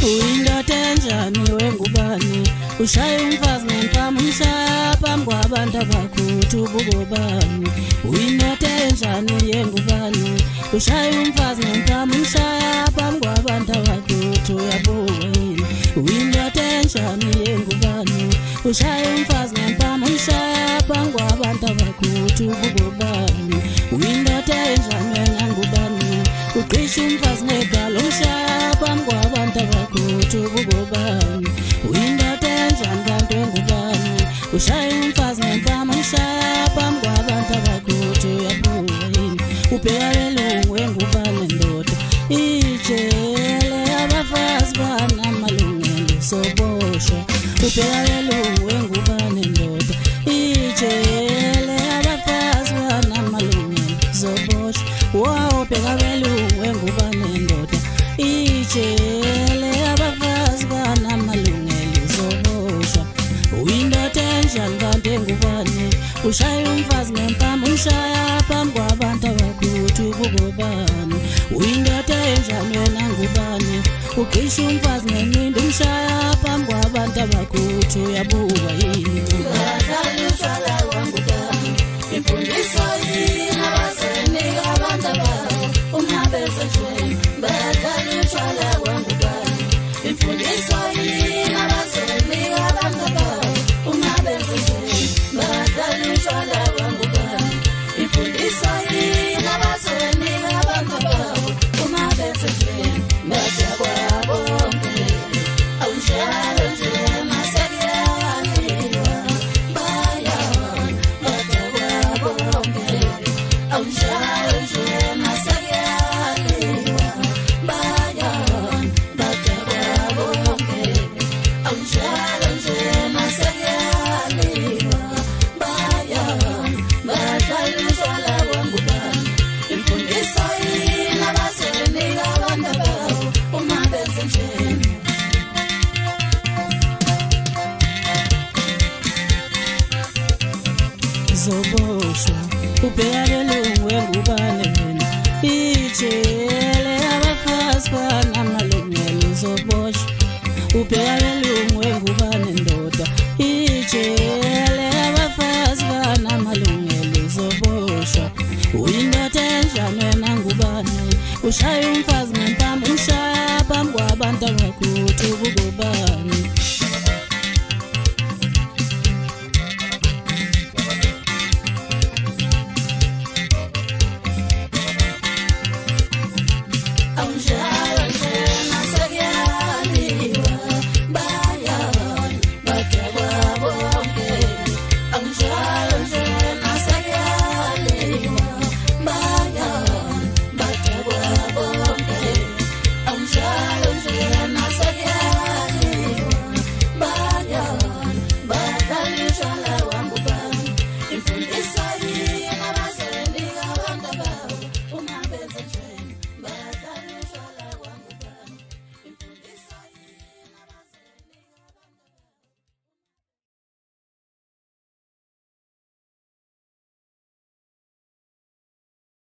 Uyindoda enjani wengubani ushaya umfazi ngempama umshaya phambi kwabantu abakhuthu ubukobani Uyindoda enjani yengubani ushaya umfazi ngempama umshaya phambi kwabantu abakhuthu uyabuka yini Uyindoda enjani yengubani ushaya umfazi ngempama umshaya phambi kwabantu abakhuthu ubukobani Uyindoda enjani wengubani uqisha umfazi ngegalo umshaya phambi kwabantu abakhuthu ubukobani Uyindoda enjani kanti wengubani ushaya umfazi ngempama umshaya phambi kwabantu abakhuthu uyabuka yini ubheka belungu wengubani ndoda ijele abafazi banamalungelo soboshwa ubheka belungu wengubani ndoda ijele abafazi banamalungelo soboshwa wow bheka belungu wengubani ndoda ijele abafazi banamalungelo soboshwa Uyindoda enjani kanti engubani ushaya umfazi ngempama umshaya phambi kwabantu abakhuthu ubukobani Uyindoda enjani wena ngubani uqisha umfazi ngenqindi umshaya phambi kwabantu abakhuthu uyabuka yini Badlala utshwala wangubani imfundiso yini abasenika abantu ababo uma besenhlweni Badlala utshwala wangubani imfundiso yini abasenika abantu ababo uma besenhlweni Badlala utshwala wangubani imfundiso yini abasenika abantu ababo uma besenhlweni Bathi kwabonke awunjalo nje masekuyakalelwa bayaona bathi kwabonke awunjalo nje masekuyakalelwa bayaona bathi kwabonke awunjalo nje masekuyakalelwa bayaona badlala utshwala wangubani imfundiso yini abasenika abantu ababo uma besenhlweni zoboshwa ubheka belungu wengubani wena ijele abafazi banamalungelo zoboshwa ubheka belungu wengubani ndoda ijele abafazi banamalungelo zoboshwa Uyindoda enjani wena ngubani ushaya umfazi ngempama umshaya phambi kwabantu abakhuthu